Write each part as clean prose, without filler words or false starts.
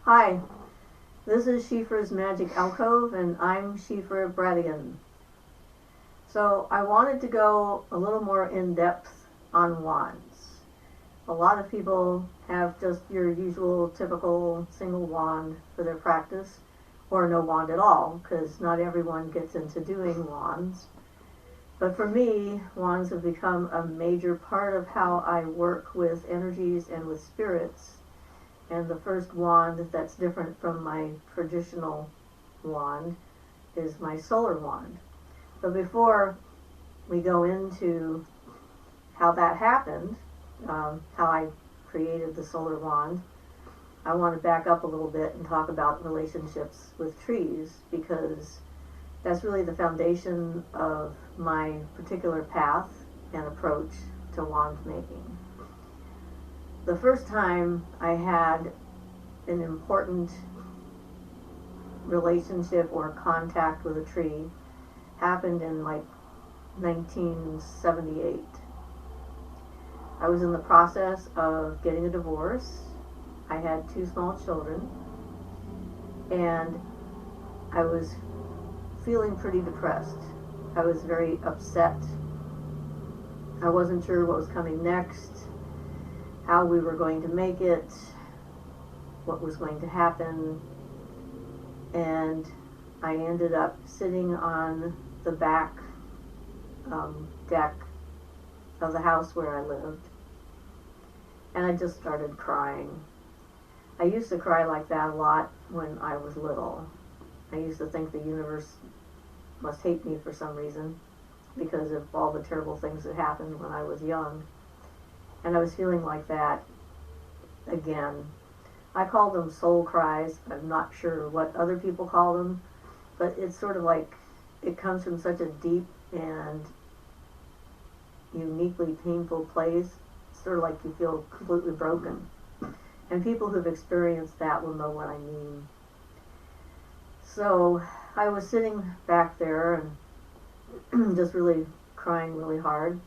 Hi, this is Siofra's Magic Alcove, and I'm Siofra Bradigan. So I wanted to go a little more in depth on wands. A lot of people have just your usual typical single wand for their practice, or no wand at all, because not everyone gets into doing wands. But for me, wands have become a major part of how I work with energies and with spirits. And the first wand that's different from my traditional wand is my solar wand. But before we go into how that happened, how I created the solar wand, I want to back up a little bit and talk about relationships with trees, because that's really the foundation of my particular path and approach to wand making. The first time I had an important relationship or contact with a tree happened in like 1978. I was in the process of getting a divorce. I had 2 small children, and I was feeling pretty depressed. I was very upset. I wasn't sure what was coming next, how we were going to make it, what was going to happen, and I ended up sitting on the back deck of the house where I lived, and I just started crying. I used to cry like that a lot when I was little. I used to think the universe must hate me for some reason because of all the terrible things that happened when I was young. And I was feeling like that again. I call them soul cries. I'm not sure what other people call them, but it's sort of like it comes from such a deep and uniquely painful place. It's sort of like you feel completely broken. And people who've experienced that will know what I mean. So I was sitting back there and just really crying really hard.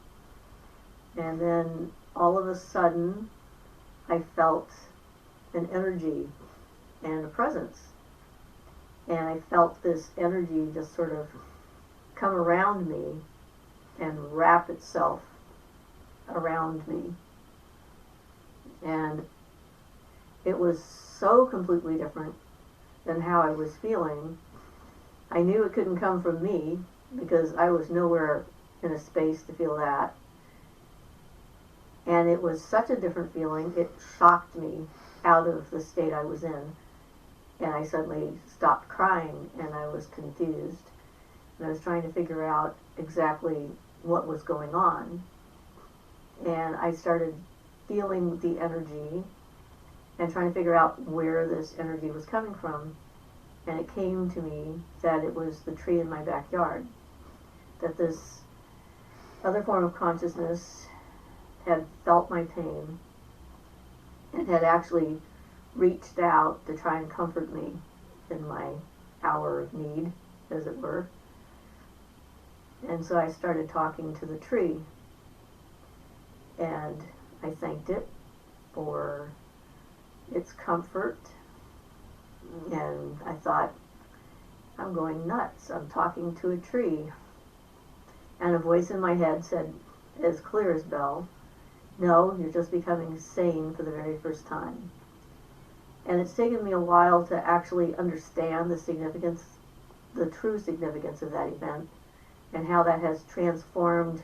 And then all of a sudden, I felt an energy and a presence. And I felt this energy just sort of come around me and wrap itself around me. And it was so completely different than how I was feeling. I knew it couldn't come from me because I was nowhere in a space to feel that. And it was such a different feeling, it shocked me out of the state I was in. And I suddenly stopped crying, and I was confused. And I was trying to figure out exactly what was going on. And I started feeling the energy and trying to figure out where this energy was coming from. And it came to me that it was the tree in my backyard. That this other form of consciousness had felt my pain and had actually reached out to try and comfort me in my hour of need, as it were. And so I started talking to the tree, and I thanked it for its comfort, and I thought, I'm going nuts, I'm talking to a tree. And a voice in my head said, as clear as bell, no, you're just becoming sane for the very first time. And it's taken me a while to actually understand the significance, the true significance of that event, and how that has transformed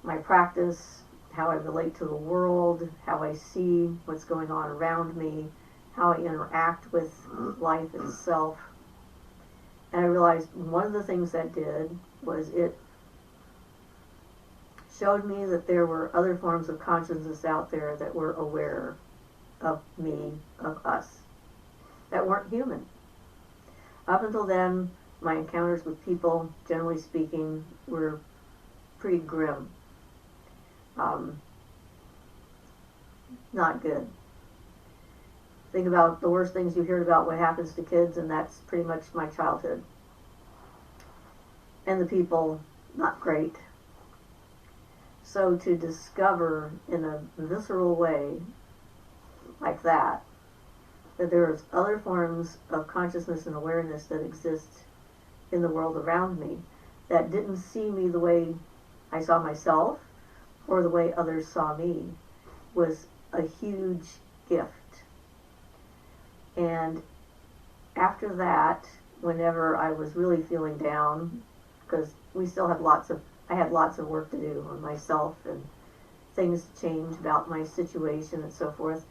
my practice, how I relate to the world, how I see what's going on around me, how I interact with life itself. And I realized one of the things that did was it showed me that there were other forms of consciousness out there that were aware of me, of us, that weren't human. Up until then, my encounters with people, generally speaking, were pretty grim. Not good. Think about the worst things you hear about what happens to kids, and that's pretty much my childhood. And the people, not great. So to discover in a visceral way like that that there's other forms of consciousness and awareness that exist in the world around me that didn't see me the way I saw myself or the way others saw me, was a huge gift. And after that, whenever I was really feeling down, because I had lots of work to do on myself and things to change about my situation and so forth.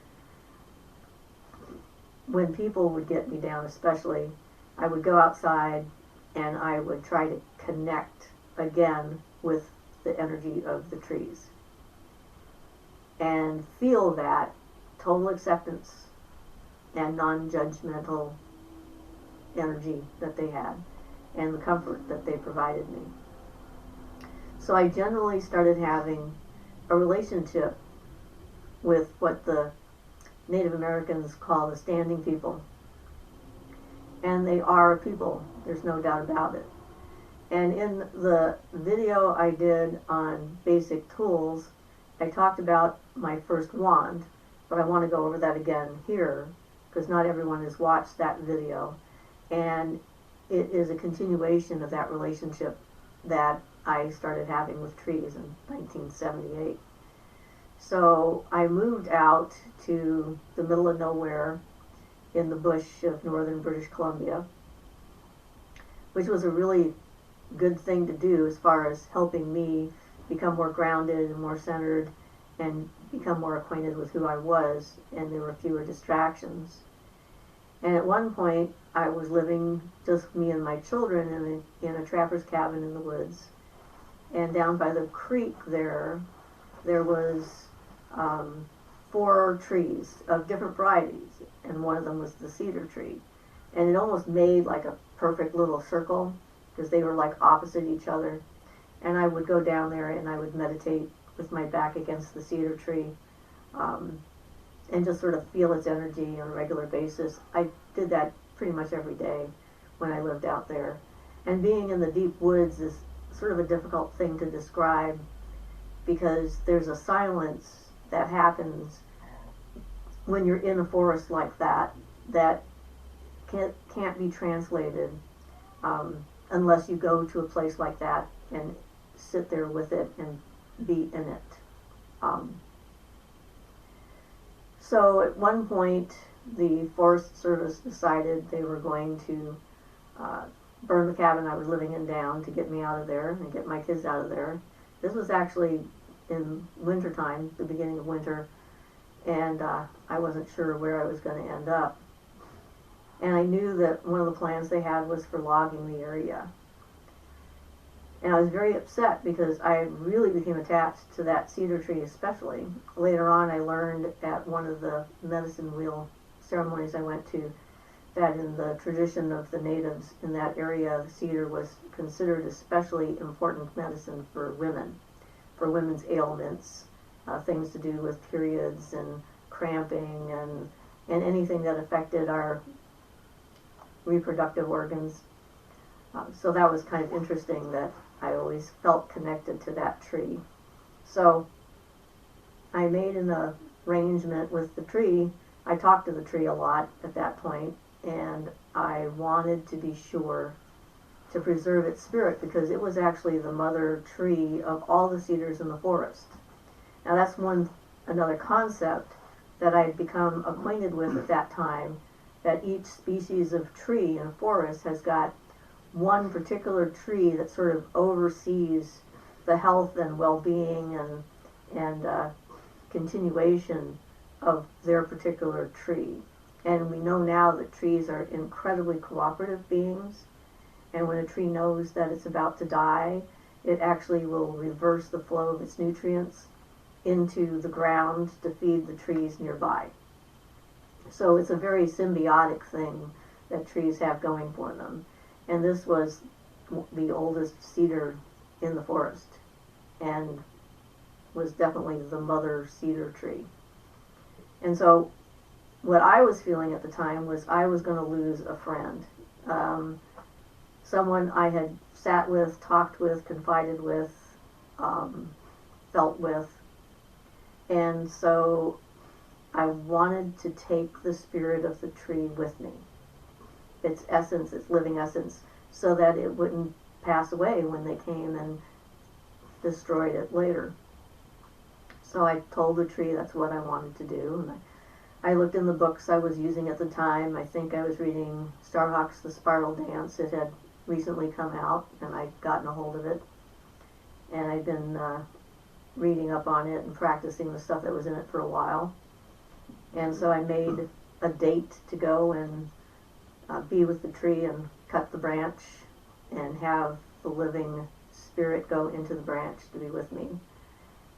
When people would get me down especially, I would go outside and I would try to connect again with the energy of the trees and feel that total acceptance and non-judgmental energy that they had and the comfort that they provided me. So I generally started having a relationship with what the Native Americans call the standing people. And they are a people, there's no doubt about it. And in the video I did on basic tools, I talked about my first wand, but I want to go over that again here, because not everyone has watched that video. And it is a continuation of that relationship that I started having with trees in 1978. So I moved out to the middle of nowhere in the bush of northern British Columbia, which was a really good thing to do as far as helping me become more grounded and more centered and become more acquainted with who I was, and there were fewer distractions. And at one point I was living, just me and my children, in a trapper's cabin in the woods, and down by the creek there was 4 trees of different varieties, and one of them was the cedar tree. And it almost made like a perfect little circle, because they were like opposite each other. And I would go down there and I would meditate with my back against the cedar tree, and just sort of feel its energy on a regular basis. I did that pretty much every day when I lived out there. And being in the deep woods is sort of a difficult thing to describe, because there's a silence that happens when you're in a forest like that that can't be translated unless you go to a place like that and sit there with it and be in it. So at one point the Forest Service decided they were going to burn the cabin I was living in down to get me out of there and get my kids out of there. This was actually in winter time, the beginning of winter, and I wasn't sure where I was going to end up. And I knew that one of the plans they had was for logging the area. And I was very upset because I really became attached to that cedar tree especially. Later on I learned at one of the medicine wheel ceremonies I went to that in the tradition of the natives in that area, the cedar was considered especially important medicine for women, for women's ailments, things to do with periods and cramping and anything that affected our reproductive organs. So that was kind of interesting that I always felt connected to that tree. So I made an arrangement with the tree. I talked to the tree a lot at that point, and I wanted to be sure to preserve its spirit, because it was actually the mother tree of all the cedars in the forest. Now that's another concept that I'd become acquainted with at that time, that each species of tree in a forest has got one particular tree that sort of oversees the health and well-being and continuation of their particular tree. And we know now that trees are incredibly cooperative beings, and when a tree knows that it's about to die, it actually will reverse the flow of its nutrients into the ground to feed the trees nearby. So it's a very symbiotic thing that trees have going for them. And this was the oldest cedar in the forest, and was definitely the mother cedar tree. And so what I was feeling at the time was I was going to lose a friend. Someone I had sat with, talked with, confided with, felt with. And so I wanted to take the spirit of the tree with me, its essence, its living essence, so that it wouldn't pass away when they came and destroyed it later. So I told the tree that's what I wanted to do, and I looked in the books I was using at the time. I think I was reading Starhawk's The Spiral Dance. It had recently come out, and I'd gotten a hold of it, and I'd been reading up on it and practicing the stuff that was in it for a while. And so I made a date to go and be with the tree and cut the branch and have the living spirit go into the branch to be with me.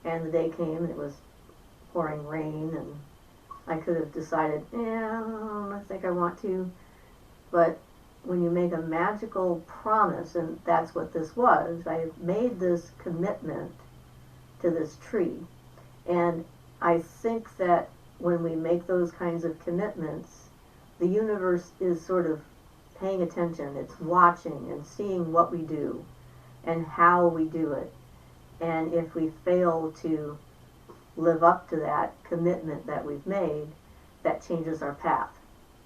And the day came and it was pouring rain, and I could have decided, I think I want to. But when you make a magical promise, and that's what this was, I made this commitment to this tree. And I think that when we make those kinds of commitments, the universe is sort of paying attention. It's watching and seeing what we do and how we do it. And if we fail to live up to that commitment that we've made, that changes our path.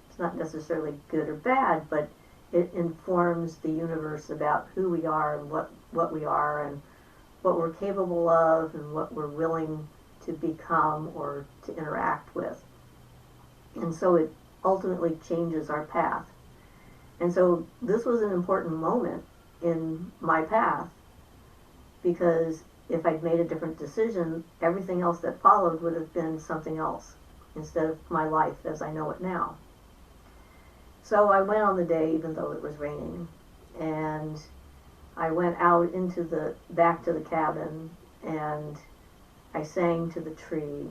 It's not necessarily good or bad, but it informs the universe about who we are and what we are and what we're capable of and what we're willing to become or to interact with. And so it ultimately changes our path. And so this was an important moment in my path, because if I'd made a different decision, everything else that followed would have been something else instead of my life as I know it now. So I went on the day, even though it was raining, and I went out into back to the cabin, and I sang to the tree,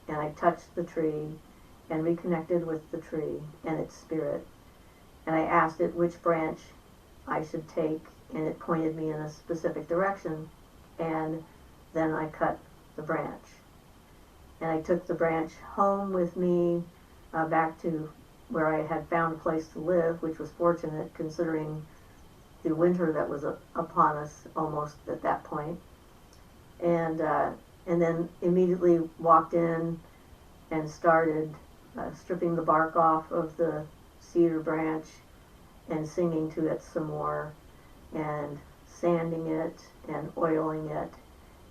and I touched the tree and reconnected with the tree and its spirit. And I asked it which branch I should take, and it pointed me in a specific direction, and then I cut the branch. And I took the branch home with me back to where I had found a place to live, which was fortunate considering the winter that was upon us almost at that point. And then immediately walked in and started stripping the bark off of the cedar branch and singing to it some more and sanding it and oiling it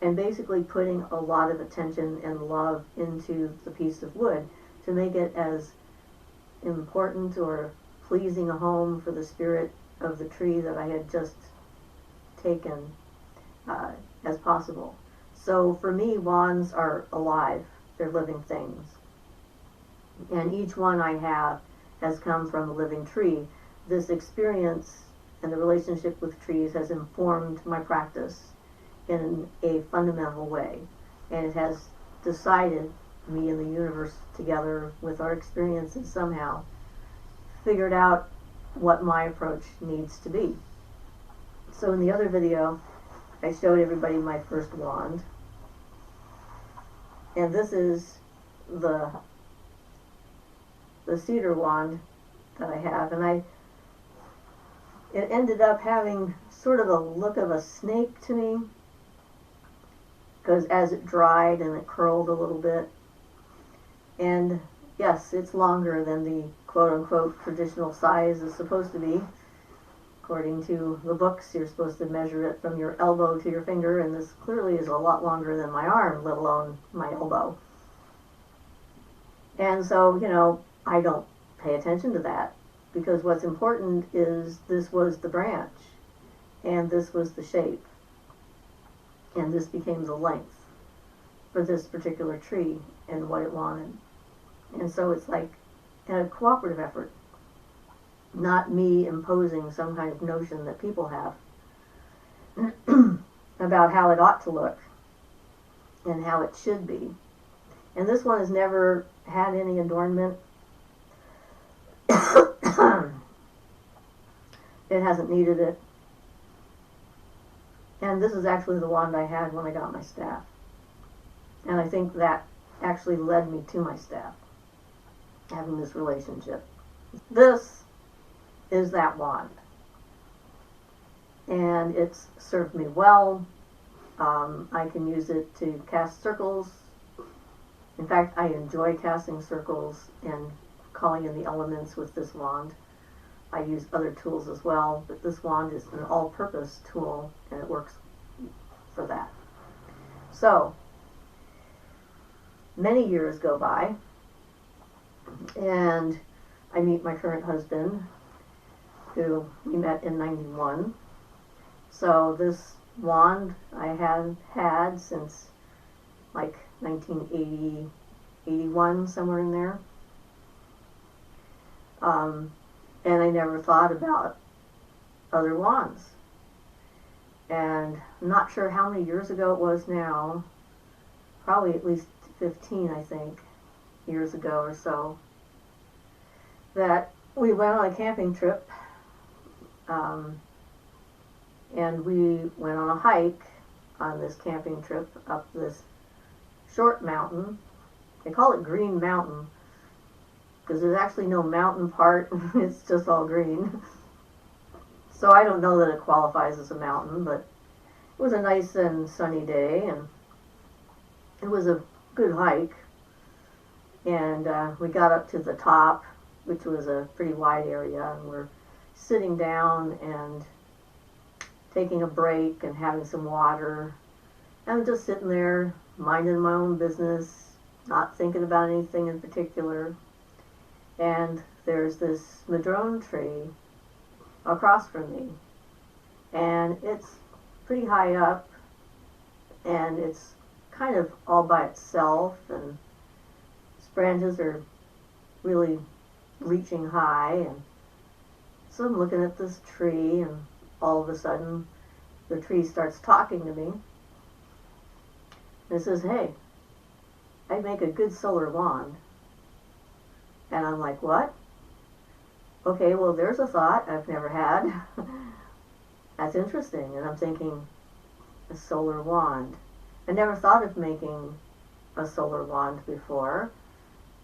and basically putting a lot of attention and love into the piece of wood to make it as important or pleasing a home for the spirit of the tree that I had just taken as possible. So for me, wands are alive. They're living things. And each one I have has come from a living tree. This experience and the relationship with trees has informed my practice in a fundamental way. And it has decided, me and the universe together with our experiences somehow, figured out what my approach needs to be. So in the other video, I showed everybody my first wand. And this is the cedar wand that I have, and it ended up having sort of a look of a snake to me, because as it dried and it curled a little bit. And yes, it's longer than the quote-unquote traditional size is supposed to be. According to the books, you're supposed to measure it from your elbow to your finger, and this clearly is a lot longer than my arm, let alone my elbow. And so, I don't pay attention to that, because what's important is this was the branch, and this was the shape, and this became the length for this particular tree and what it wanted. And so it's like a cooperative effort, not me imposing some kind of notion that people have about how it ought to look and how it should be. And this one has never had any adornment. It hasn't needed it. And this is actually the wand I had when I got my staff. And I think that actually led me to my staff, having this relationship. This is that wand. And it's served me well. I can use it to cast circles In fact, I enjoy casting circles and calling in the elements with this wand. I use other tools as well, but this wand is an all-purpose tool and it works for that. So, many years go by and I meet my current husband, who we met in '91. So this wand I have had since like 1980, 81, somewhere in there. And I never thought about other wands. And I'm not sure how many years ago it was now, probably at least 15, I think, years ago or so, that we went on a camping trip, and we went on a hike on this camping trip up this short mountain. They call it Green Mountain because there's actually no mountain part. It's just all green. So I don't know that it qualifies as a mountain, but it was a nice and sunny day, and it was a good hike. And we got up to the top, which was a pretty wide area, and we're sitting down and taking a break and having some water. And I'm just sitting there, minding my own business, not thinking about anything in particular. And there's this madrone tree across from me. And it's pretty high up, and it's kind of all by itself, and its branches are really reaching high. And so I'm looking at this tree, and all of a sudden the tree starts talking to me. And it says, "Hey, I'd make a good solar wand." And I'm like, "What? Okay, well, there's a thought I've never had." That's interesting. And I'm thinking, a solar wand. I never thought of making a solar wand before.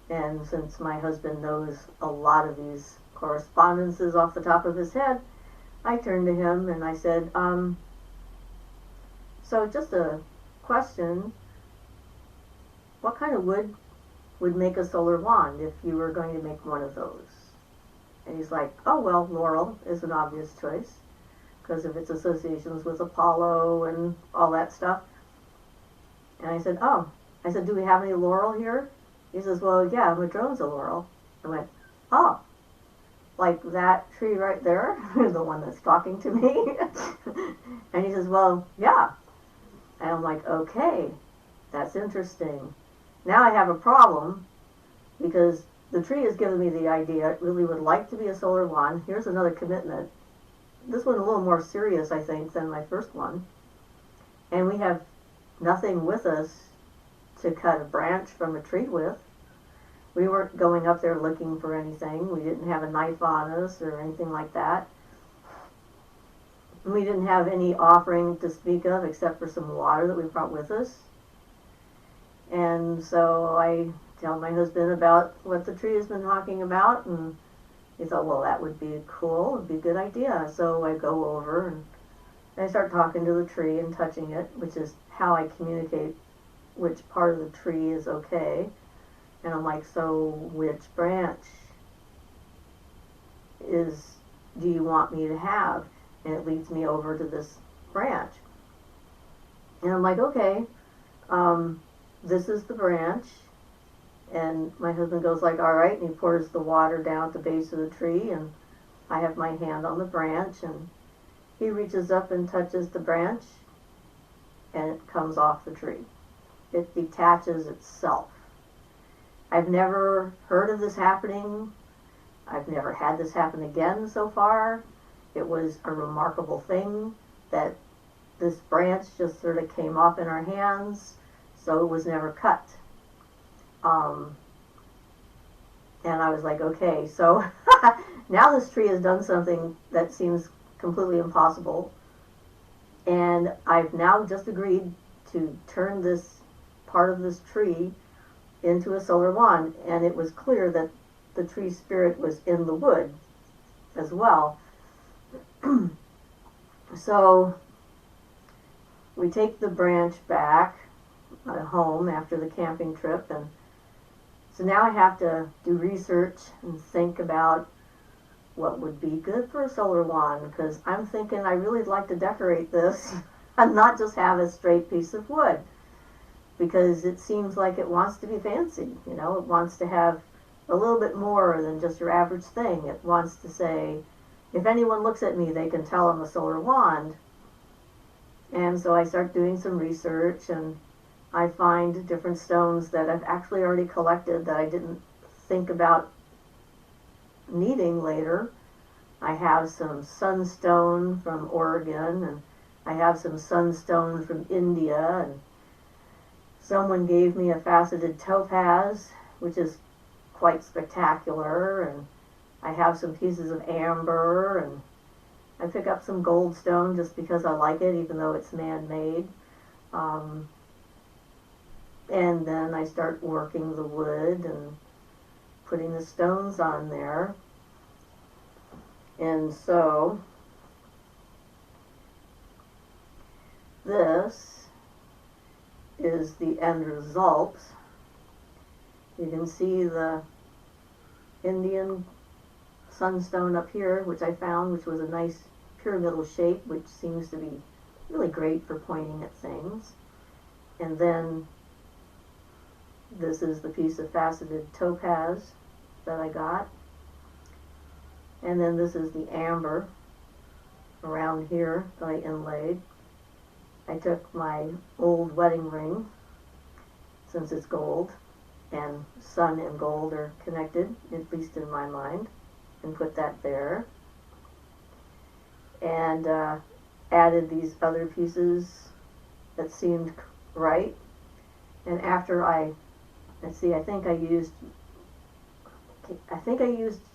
And since my husband knows a lot of these correspondences off the top of his head, I turned to him and I said, so just a question, what kind of wood would make a solar wand if you were going to make one of those? And he's like, "Oh, well, Laurel is an obvious choice because of its associations with Apollo and all that stuff." And I said, "Oh." I said, "Do we have any laurel here?" He says, "Well, yeah, madrone's a laurel." I went, "Oh, like that tree right there?" The one that's talking to me. And he says, "Well, yeah." And I'm like, "Okay, that's interesting. Now I have a problem because the tree has given me the idea. It really would like to be a solar wand. Here's another commitment. This one a little more serious, I think, than my first one. And we have nothing with us to cut a branch from a tree with. We weren't going up there looking for anything. We didn't have a knife on us or anything like that. We didn't have any offering to speak of except for some water that we brought with us. And so I tell my husband about what the tree has been talking about, and he thought, well, that would be cool, it would be a good idea. So I go over and I start talking to the tree and touching it, which is how I communicate which part of the tree is okay. And I'm like, so which branch do you want me to have? And it leads me over to this branch. And I'm like, okay, this is the branch. And my husband goes like, all right, and he pours the water down at the base of the tree, and I have my hand on the branch, and he reaches up and touches the branch, and it comes off the tree. It detaches itself. I've never heard of this happening. I've never had this happen again so far. It was a remarkable thing that this branch just sort of came off in our hands, so it was never cut. And I was like, okay, so now this tree has done something that seems completely impossible, and I've now just agreed to turn this part of this tree into a solar wand. And it was clear that the tree spirit was in the wood as well. So we take the branch back home after the camping trip, and So now I have to do research and think about what would be good for a solar wand, because I'm thinking I really like to decorate this and not just have a straight piece of wood, because it seems like it wants to be fancy. You know, it wants to have a little bit more than just your average thing. It wants to say, if anyone looks at me, they can tell I'm a solar wand. And so I start doing some research, and I find different stones that I've actually already collected that I didn't think about needing later. I have some sunstone from Oregon, and I have some sunstone from India, and someone gave me a faceted topaz, which is quite spectacular, and I have some pieces of amber, and I pick up some goldstone just because I like it, even though it's man-made. And then I start working the wood and putting the stones on there. And so this is the end result. You can see the Indian sunstone up here, which I found, which was a nice pyramidal shape, which seems to be really great for pointing at things. And then this is the piece of faceted topaz that I got. And then this is the amber around here that I inlaid. I took my old wedding ring, since it's gold, and sun and gold are connected, at least in my mind, and put that there. And added these other pieces that seemed right. And after let's see, I think I used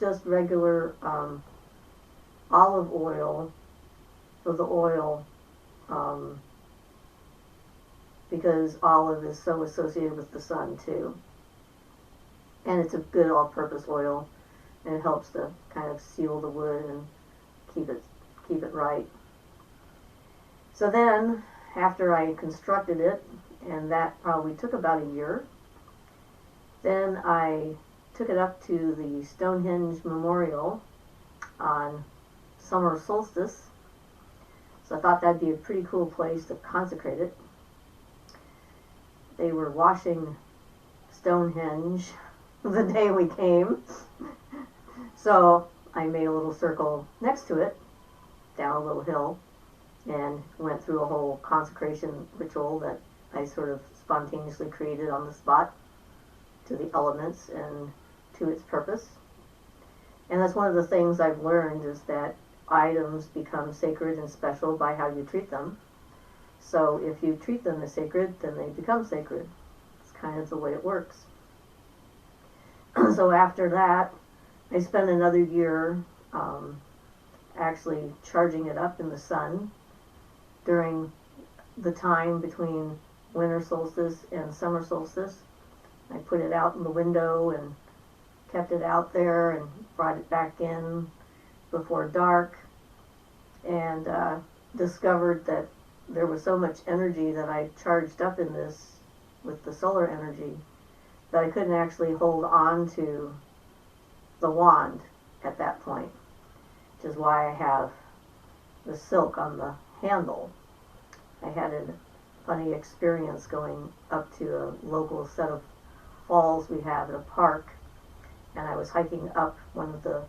just regular olive oil for the oil, because olive is so associated with the sun too. And it's a good all-purpose oil, and it helps to kind of seal the wood and keep it right. So then, after I constructed it, and that probably took about a year, then I took it up to the Stonehenge Memorial on summer solstice. So I thought that'd be a pretty cool place to consecrate it. They were washing Stonehenge the day we came. So I made a little circle next to it, down a little hill, and went through a whole consecration ritual that I sort of spontaneously created on the spot, to the elements and to its purpose. And that's one of the things I've learned, is that items become sacred and special by how you treat them. So if you treat them as sacred, then they become sacred. It's kind of the way it works. So after that, I spent another year actually charging it up in the sun during the time between winter solstice and summer solstice. I put it out in the window and kept it out there and brought it back in before dark, and discovered that there was so much energy that I charged up in this with the solar energy that I couldn't actually hold on to the wand at that point, which is why I have the silk on the handle. I had a funny experience going up to a local set of falls we have at a park, and I was hiking up one of the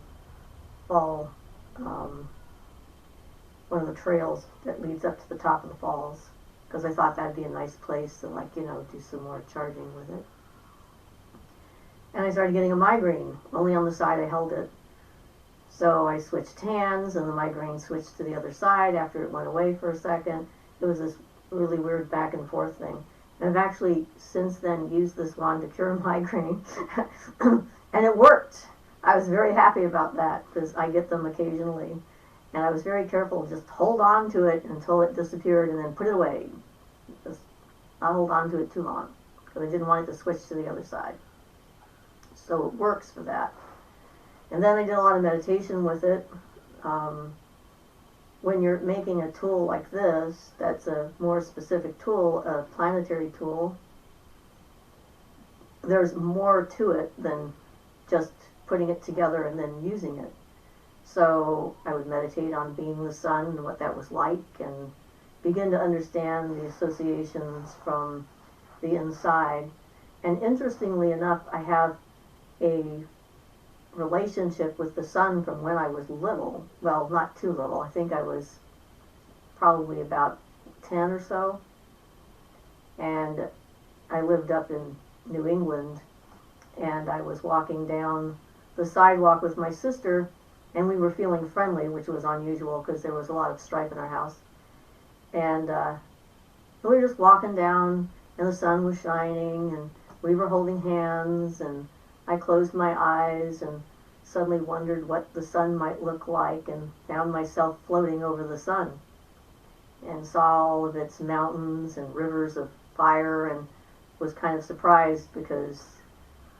one of the trails that leads up to the top of the falls, because I thought that'd be a nice place to, like, you know, do some more charging with it. And I started getting a migraine, only on the side I held it. So I switched hands, and the migraine switched to the other side after it went away for a second. It was this really weird back and forth thing. And I've actually since then used this wand to cure migraine, and it worked. I was very happy about that, because I get them occasionally. And I was very careful, just hold on to it until it disappeared and then put it away. Just not hold on to it too long, because I didn't want it to switch to the other side. So it works for that. And then I did a lot of meditation with it. When you're making a tool like this, that's a more specific tool, a planetary tool, there's more to it than just putting it together and then using it. So I would meditate on being the sun and what that was like, and begin to understand the associations from the inside. And interestingly enough, I have a relationship with the sun from when I was little. Well, not too little. I think I was probably about 10 or so. And I lived up in New England, and I was walking down the sidewalk with my sister, and we were feeling friendly, which was unusual because there was a lot of strife in our house. And we were just walking down, and the sun was shining, and we were holding hands, and I closed my eyes and suddenly wondered what the sun might look like, and found myself floating over the sun and saw all of its mountains and rivers of fire, and was kind of surprised because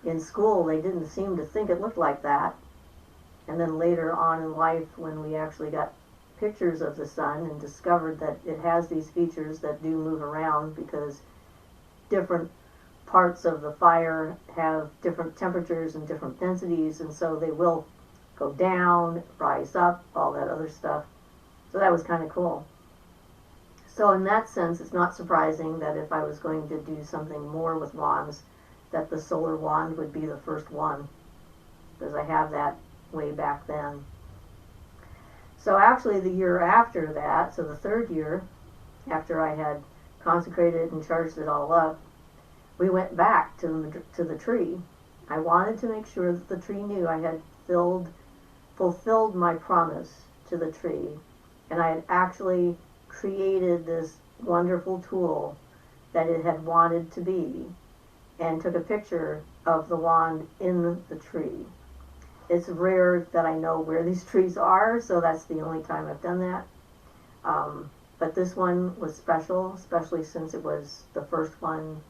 in school they didn't seem to think it looked like that. And then later on in life, when we actually got pictures of the sun and discovered that it has these features that do move around because different parts of the fire have different temperatures and different densities, and so they will go down, rise up, all that other stuff. So that was kind of cool. So in that sense, it's not surprising that if I was going to do something more with wands, that the solar wand would be the first one, because I have that way back then. So actually the year after that, so the third year after I had consecrated and charged it all up, we went back to the tree. I wanted to make sure that the tree knew I had fulfilled my promise to the tree, and I had actually created this wonderful tool that it had wanted to be, and took a picture of the wand in the tree. It's rare that I know where these trees are, so that's the only time I've done that. But this one was special, especially since it was the first one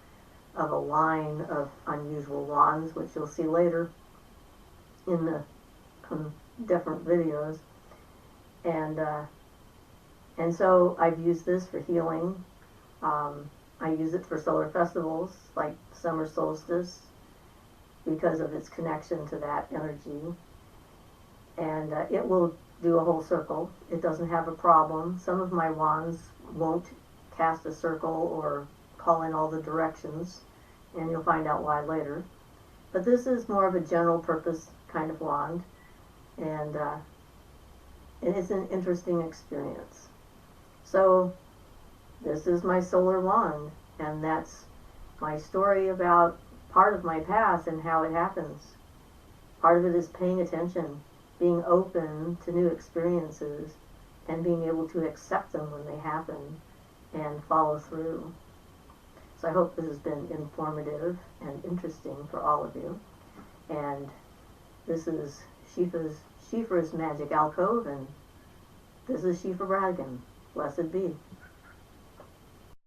of a line of unusual wands, which you'll see later in the different videos. And so I've used this for healing. I use it for solar festivals like summer solstice because of its connection to that energy. And it will do a whole circle. It doesn't have a problem. Some of my wands won't cast a circle or call in all the directions, and you'll find out why later. But this is more of a general purpose kind of wand, and it's an interesting experience. So this is my solar wand, and that's my story about part of my past and how it happens. Part of it is paying attention, being open to new experiences, and being able to accept them when they happen and follow through. So I hope this has been informative and interesting for all of you. And this is Siofra's Magic Alcove, and this is Siofra Bradigan. Blessed be.